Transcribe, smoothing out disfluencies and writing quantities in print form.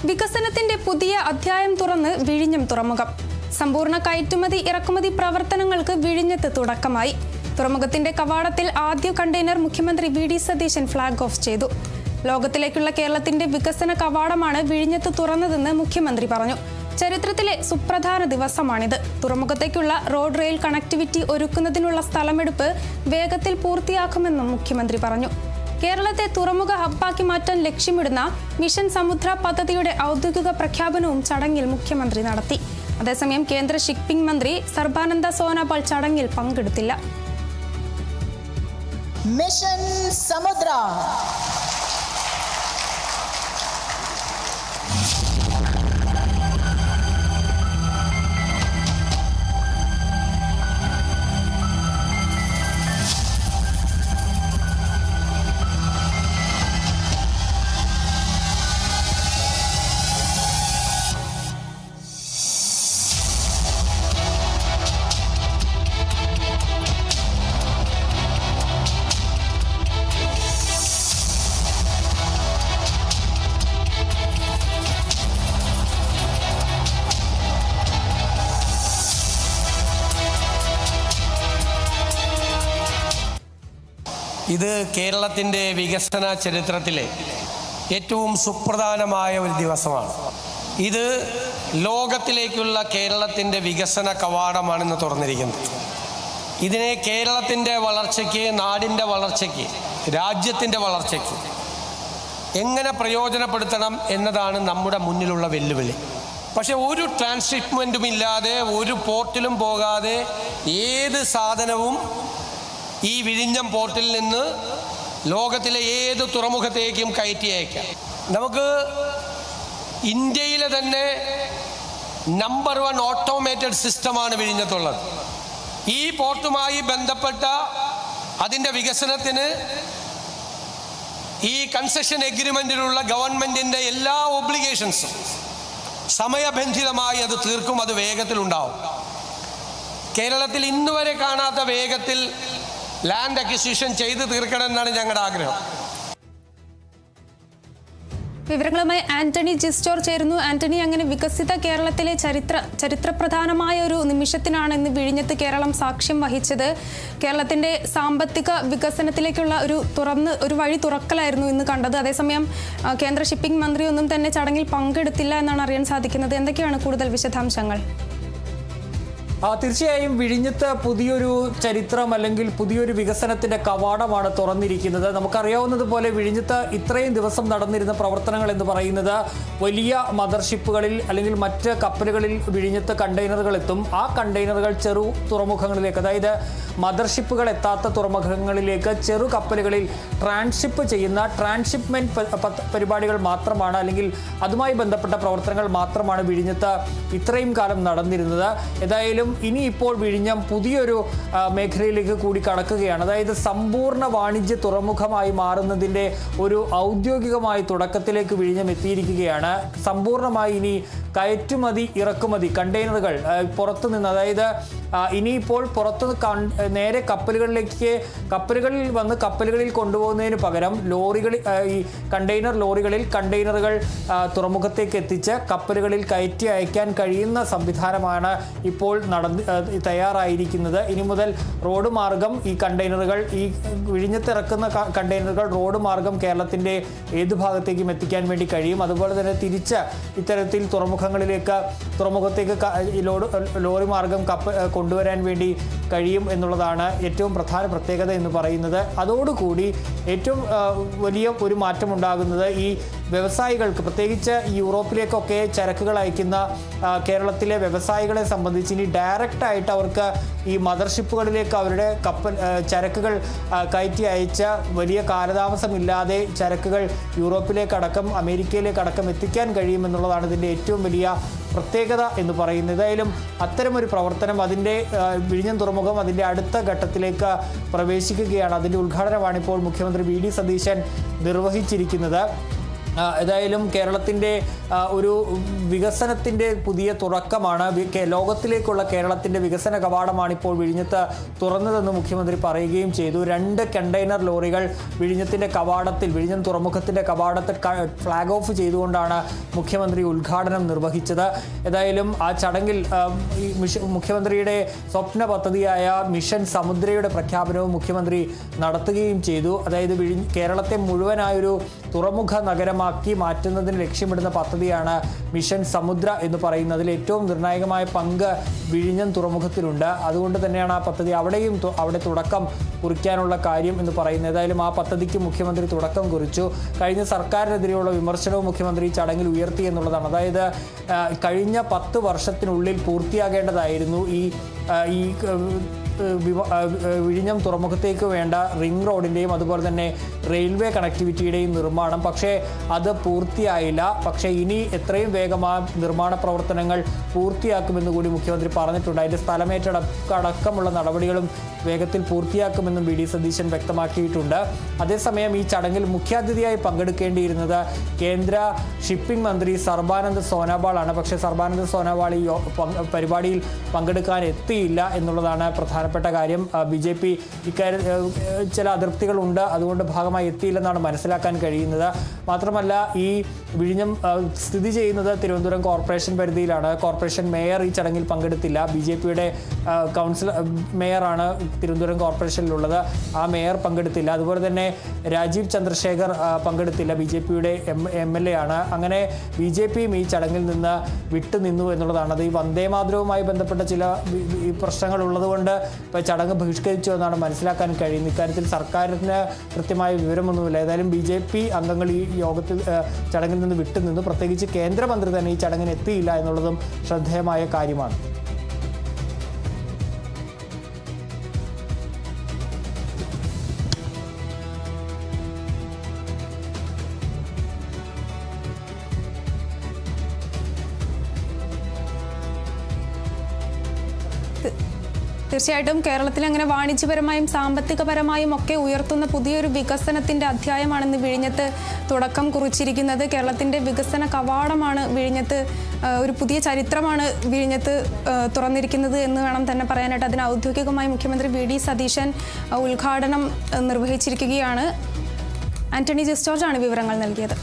വികസനത്തിന്റെ പുതിയ അധ്യായം തുറന്ന് വിഴിഞ്ഞം തുറമുഖം. സമ്പൂർണ്ണ കയറ്റുമതി ഇറക്കുമതി പ്രവർത്തനങ്ങൾക്ക് വിഴിഞ്ഞത്ത് തുടക്കമായി. തുറമുഖത്തിന്റെ കവാടത്തിൽ ആദ്യ കണ്ടെയ്നർ മുഖ്യമന്ത്രി വി.ഡി. സതീശൻ ഫ്ളാഗ് ഓഫ് ചെയ്തു. ലോകത്തിലേക്കുള്ള കേരളത്തിന്റെ വികസന കവാടമാണ് വിഴിഞ്ഞത്ത് തുറന്നതെന്ന് മുഖ്യമന്ത്രി പറഞ്ഞു. ചരിത്രത്തിലെ സുപ്രധാന ദിവസമാണിത്. തുറമുഖത്തേക്കുള്ള റോഡ് റെയിൽ കണക്ടിവിറ്റി ഒരുക്കുന്നതിനുള്ള സ്ഥലമെടുപ്പ് വേഗത്തിൽ പൂർത്തിയാക്കുമെന്നും മുഖ്യമന്ത്രി പറഞ്ഞു. കേരളത്തെ തുറമുഖ ഹബ്ബാക്കി മാറ്റാൻ ലക്ഷ്യമിടുന്ന മിഷൻ സമുദ്ര പദ്ധതിയുടെ ഔദ്യോഗിക പ്രഖ്യാപനവും ചടങ്ങിൽ മുഖ്യമന്ത്രി നടത്തി. അതേസമയം കേന്ദ്ര ഷിപ്പിംഗ് മന്ത്രി സർബാനന്ദ സോനോവാൾ ചടങ്ങിൽ പങ്കെടുത്തില്ല. മിഷൻ സമുദ്ര ഇത് കേരളത്തിൻ്റെ വികസന ചരിത്രത്തിലെ ഏറ്റവും സുപ്രധാനമായ ഒരു ദിവസമാണ്. ഇത് ലോകത്തിലേക്കുള്ള കേരളത്തിൻ്റെ വികസന കവാടമാണെന്ന് തുറന്നിരിക്കുന്നത്. ഇതിനെ കേരളത്തിൻ്റെ വളർച്ചയ്ക്ക്, നാടിൻ്റെ വളർച്ചയ്ക്ക്, രാജ്യത്തിൻ്റെ വളർച്ചയ്ക്ക് എങ്ങനെ പ്രയോജനപ്പെടുത്തണം എന്നതാണ് നമ്മുടെ മുന്നിലുള്ള വെല്ലുവിളി. പക്ഷെ ഒരു ട്രാൻസ്ഷിപ്മെൻറ്റും ഇല്ലാതെ, ഒരു പോർട്ടിലും പോകാതെ ഏത് സാധനവും ഈ വിഴിഞ്ഞം പോർട്ടിൽ നിന്ന് ലോകത്തിലെ ഏത് തുറമുഖത്തേക്കും കയറ്റി അയക്കാം. നമുക്ക് ഇന്ത്യയിലെ തന്നെ നമ്പർ 1 ഓട്ടോമേറ്റഡ് സിസ്റ്റമാണ് വിഴിഞ്ഞത്തുള്ളത്. ഈ പോർട്ടുമായി ബന്ധപ്പെട്ട അതിൻ്റെ വികസനത്തിന് ഈ കൺസെഷൻ എഗ്രിമെൻറ്റിലുള്ള ഗവൺമെൻറ്റിൻ്റെ എല്ലാ ഒബ്ലിഗേഷൻസും സമയബന്ധിതമായി അത് തീർക്കും. അത് വേഗത്തിലുണ്ടാവും. കേരളത്തിൽ ഇന്നുവരെ കാണാത്ത വേഗത്തിൽ ലാൻഡ് അക്വിസിഷൻ ചെയ്ത് തീർക്കണമെന്നാണ് ഞങ്ങളുടെ ആഗ്രഹം. വിവരങ്ങളുമായി ആന്റണി ജിസ്റ്റോർ ചേരുന്നു. ആന്റണി, അങ്ങനെ വികസിത കേരളത്തിലെ ചരിത്രപ്രധാനമായ ഒരു നിമിഷത്തിനാണ് ഇന്ന് വിഴിഞ്ഞത്ത് കേരളം സാക്ഷ്യം വഹിച്ചത്. കേരളത്തിന്റെ സാമ്പത്തിക വികസനത്തിലേക്കുള്ള ഒരു വഴി തുറക്കലായിരുന്നു ഇന്ന് കണ്ടത്. അതേസമയം കേന്ദ്ര ഷിപ്പിംഗ് മന്ത്രി ഒന്നും തന്നെ ചടങ്ങിൽ പങ്കെടുത്തില്ല എന്നാണ് അറിയാൻ സാധിക്കുന്നത്. എന്തൊക്കെയാണ് കൂടുതൽ വിശദാംശങ്ങൾ? തീർച്ചയായും വിഴിഞ്ഞത്ത് പുതിയൊരു ചരിത്രം അല്ലെങ്കിൽ പുതിയൊരു വികസനത്തിന്റെ കവാടമാണ് തുറന്നിരിക്കുന്നത്. നമുക്കറിയാവുന്നതുപോലെ വിഴിഞ്ഞത്ത് ഇത്രയും ദിവസം നടന്നിരുന്ന പ്രവർത്തനങ്ങൾ എന്ന് പറയുന്നത് വലിയ മദർഷിപ്പുകളിൽ അല്ലെങ്കിൽ മറ്റ് കപ്പലുകളിൽ വിഴിഞ്ഞത്ത് കണ്ടെയ്നറുകൾ എത്തും. ആ കണ്ടെയ്നറുകൾ ചെറു തുറമുഖങ്ങളിലേക്ക്, അതായത് മദർഷിപ്പുകൾ എത്താത്ത തുറമുഖങ്ങളിലേക്ക് ചെറു കപ്പലുകളിൽ ട്രാൻസ്ഷിപ്പ് ചെയ്യുന്ന ട്രാൻസ്ഷിപ്മെന്റ് പരിപാടികൾ മാത്രമാണ്, അല്ലെങ്കിൽ അതുമായി ബന്ധപ്പെട്ട പ്രവർത്തനങ്ങൾ മാത്രമാണ് വിഴിഞ്ഞത്ത് ഇത്രയും കാലം നടന്നിരുന്നത്. ഏതായാലും ഇനിയിപ്പോൾ വിഴിഞ്ഞം പുതിയൊരു മേഖലയിലേക്ക് കൂടി കടക്കുകയാണ്. അതായത് സമ്പൂർണ്ണ വാണിജ്യ തുറമുഖമായി മാറുന്നതിൻ്റെ ഒരു ഔദ്യോഗികമായ തുടക്കത്തിലേക്ക് വിഴിഞ്ഞം എത്തിയിരിക്കുകയാണ്. സമ്പൂർണ്ണമായി ഇനി കയറ്റുമതി ഇറക്കുമതി കണ്ടെയ്നറുകൾ പുറത്തുനിന്ന്, അതായത് ഇനിയിപ്പോൾ പുറത്ത് നേരെ കപ്പലുകളിൽ വന്ന് കപ്പലുകളിൽ കൊണ്ടുപോകുന്നതിന് പകരം ഈ കണ്ടെയ്നർ ലോറികളിൽ കണ്ടെയ്നറുകൾ തുറമുഖത്തേക്ക് എത്തിച്ച് കപ്പലുകളിൽ കയറ്റി അയക്കാൻ കഴിയുന്ന സംവിധാനമാണ് ഇപ്പോൾ തയ്യാറായിരിക്കുന്നത്. ഇനി മുതൽ റോഡ് മാർഗം ഈ കണ്ടെയ്നറുകൾ, ഈ വിഴിഞ്ഞത്തിറക്കുന്ന കണ്ടെയ്നറുകൾ റോഡ് മാർഗം കേരളത്തിൻ്റെ ഏതു ഭാഗത്തേക്കും എത്തിക്കാൻ വേണ്ടി കഴിയും. അതുപോലെ തന്നെ തിരിച്ച് ഇത്തരത്തിൽ തുറമുഖത്തേക്ക് ലോറി മാർഗം കൊണ്ടുവരാൻ വേണ്ടി കഴിയും എന്നുള്ളതാണ് ഏറ്റവും പ്രധാന പ്രത്യേകത എന്ന് പറയുന്നത്. അതോടുകൂടി ഏറ്റവും വലിയ ഒരു മാറ്റമുണ്ടാകുന്നത് ഈ വ്യവസായികൾക്ക്, പ്രത്യേകിച്ച് യൂറോപ്പിലേക്കൊക്കെ ചരക്കുകൾ അയക്കുന്ന കേരളത്തിലെ വ്യവസായികളെ സംബന്ധിച്ച് ഇനി ഡയറക്റ്റായിട്ട് അവർക്ക് ഈ മദർഷിപ്പുകളിലേക്ക് അവരുടെ ചരക്കുകൾ കയറ്റി അയച്ച വലിയ കാലതാമസമില്ലാതെ ചരക്കുകൾ യൂറോപ്പിലേക്കടക്കം അമേരിക്കയിലേക്കടക്കം എത്തിക്കാൻ കഴിയുമെന്നുള്ളതാണ് ഇതിൻ്റെ ഏറ്റവും വലിയ പ്രത്യേകത എന്ന് പറയുന്നത്. ഏതായാലും അത്തരമൊരു പ്രവർത്തനം, അതിൻ്റെ വിഴിഞ്ഞം തുറമുഖം അതിൻ്റെ അടുത്ത ഘട്ടത്തിലേക്ക് പ്രവേശിക്കുകയാണ്. അതിൻ്റെ ഉദ്ഘാടനമാണ് ഇപ്പോൾ മുഖ്യമന്ത്രി വി.ഡി. സതീശൻ നിർവഹിച്ചിരിക്കുന്നത്. ഏതായാലും കേരളത്തിൻ്റെ ഒരു വികസനത്തിൻ്റെ പുതിയ തുടക്കമാണ്. ലോകത്തിലേക്കുള്ള കേരളത്തിൻ്റെ വികസന കവാടമാണ് ഇപ്പോൾ വിഴിഞ്ഞത്ത് തുറന്നതെന്ന് മുഖ്യമന്ത്രി പറയുകയും ചെയ്തു. 2 കണ്ടെയ്നർ ലോറികൾ വിഴിഞ്ഞത്തിൻ്റെ കവാടത്തിൽ, വിഴിഞ്ഞം തുറമുഖത്തിൻ്റെ കവാടത്തിൽ ഫ്ലാഗ് ഓഫ് ചെയ്തുകൊണ്ടാണ് മുഖ്യമന്ത്രി ഉദ്ഘാടനം നിർവഹിച്ചത്. ഏതായാലും ആ ചടങ്ങിൽ മുഖ്യമന്ത്രിയുടെ സ്വപ്ന പദ്ധതിയായ മിഷൻ സമുദ്രയുടെ പ്രഖ്യാപനവും മുഖ്യമന്ത്രി നടത്തുകയും ചെയ്തു. അതായത് കേരളത്തെ മുഴുവനായൊരു തുറമുഖ നഗരമാക്കി മാറ്റുന്നതിന് ലക്ഷ്യമിടുന്ന പദ്ധതിയാണ് മിഷൻ സമുദ്ര എന്ന് പറയുന്നതിൽ. ഏറ്റവും നിർണായകമായ പങ്ക് വിഴിഞ്ഞം തുറമുഖത്തിലുണ്ട്. അതുകൊണ്ട് തന്നെയാണ് ആ പദ്ധതി അവിടെ തുടക്കം കുറിക്കാനുള്ള കാര്യം എന്ന് പറയുന്നത്. ഏതായാലും ആ പദ്ധതിക്ക് മുഖ്യമന്ത്രി തുടക്കം കുറിച്ചു. കഴിഞ്ഞ സർക്കാരിനെതിരെയുള്ള വിമർശനവും മുഖ്യമന്ത്രി ചടങ്ങിൽ ഉയർത്തി എന്നുള്ളതാണ്. അതായത് കഴിഞ്ഞ 10 വർഷത്തിനുള്ളിൽ പൂർത്തിയാകേണ്ടതായിരുന്നു ഈ വിഴിഞ്ഞം തുറമുഖത്തേക്ക് വേണ്ട റിംഗ് റോഡിൻ്റെയും അതുപോലെ തന്നെ റെയിൽവേ കണക്ടിവിറ്റിയുടെയും നിർമ്മാണം. പക്ഷേ അത് പൂർത്തിയായില്ല. പക്ഷേ ഇനി എത്രയും വേഗം ആ നിർമ്മാണ പ്രവർത്തനങ്ങൾ പൂർത്തിയാക്കുമെന്ന് കൂടി മുഖ്യമന്ത്രി പറഞ്ഞിട്ടുണ്ട്. അതിൻ്റെ സ്ഥലമേറ്റടക്കമുള്ള നടപടികളും വേഗത്തിൽ പൂർത്തിയാക്കുമെന്നും വി ഡി സതീശൻ വ്യക്തമാക്കിയിട്ടുണ്ട്. അതേസമയം ഈ ചടങ്ങിൽ മുഖ്യാതിഥിയായി പങ്കെടുക്കേണ്ടിയിരുന്നത് കേന്ദ്ര ഷിപ്പിംഗ് മന്ത്രി സർബാനന്ദ് സോനോവാളാണ്. പക്ഷേ സർബാനന്ദ് സോനോവാൾ ഈ പരിപാടിയിൽ പങ്കെടുക്കാൻ എത്തിയില്ല എന്നുള്ളതാണ് പ്രധാനപ്പെട്ട കാര്യം. BJP ഇക്കാര്യം ചില അതൃപ്തികളുണ്ട്, അതുകൊണ്ട് ഭാഗമായി എത്തിയില്ലെന്നാണ് മനസ്സിലാക്കാൻ കഴിയുന്നത്. മാത്രമല്ല ഈ വിഴിഞ്ഞം സ്ഥിതി ചെയ്യുന്നത് തിരുവനന്തപുരം കോർപ്പറേഷൻ പരിധിയിലാണ്. കോർപ്പറേഷൻ മേയർ ഈ ചടങ്ങിൽ പങ്കെടുത്തില്ല. BJPയുടെ മേയറാണ് തിരുവനന്തപുരം കോർപ്പറേഷനിലുള്ളത്. ആ മേയർ പങ്കെടുത്തില്ല. അതുപോലെ തന്നെ രാജീവ് ചന്ദ്രശേഖർ പങ്കെടുത്തില്ല. BJPയുടെ MLA ആണ്. അങ്ങനെ BJPയും ഈ ചടങ്ങിൽ നിന്ന് വിട്ടുനിന്നു എന്നുള്ളതാണ്. അത് ഈ വന്ദേമാതരവുമായി ബന്ധപ്പെട്ട ചില പ്രശ്നങ്ങൾ ഉള്ളതുകൊണ്ട് ചടങ്ങ് ബഹിഷ്കരിച്ചു എന്നാണ് മനസ്സിലാക്കാൻ കഴിയുന്നത്. ഇക്കാര്യത്തിൽ സർക്കാരിന് കൃത്യമായ വിവരമൊന്നുമില്ല. ഏതായാലും BJP അംഗങ്ങൾ ഈ യോഗത്തിൽ ചടങ്ങിൽ നിന്ന് വിട്ടുനിന്നു. പ്രത്യേകിച്ച് കേന്ദ്രമന്ത്രി തന്നെ ഈ ചടങ്ങിന് എത്തിയില്ല എന്നുള്ളതും ശ്രദ്ധേയമായ കാര്യമാണ്. തീർച്ചയായിട്ടും കേരളത്തിൽ അങ്ങനെ വാണിജ്യപരമായും സാമ്പത്തികപരമായും ഒക്കെ ഉയർത്തുന്ന പുതിയൊരു വികസനത്തിന്റെ അധ്യായമാണെന്ന് വിഴിഞ്ഞത്ത് തുടക്കം കുറിച്ചിരിക്കുന്നത്. കേരളത്തിന്റെ വികസന കവാടമാണ് വിഴിഞ്ഞത്ത്, ഒരു പുതിയ ചരിത്രമാണ് വിഴിഞ്ഞത്ത് തുറന്നിരിക്കുന്നത് എന്ന് വേണം തന്നെ പറയാനായിട്ട്. അതിന് ഔദ്യോഗികമായി മുഖ്യമന്ത്രി VD സതീശൻ ഉദ്ഘാടനം നിർവഹിച്ചിരിക്കുകയാണ്. ആന്റണി ജോർജാണ് വിവരങ്ങൾ നൽകിയത്.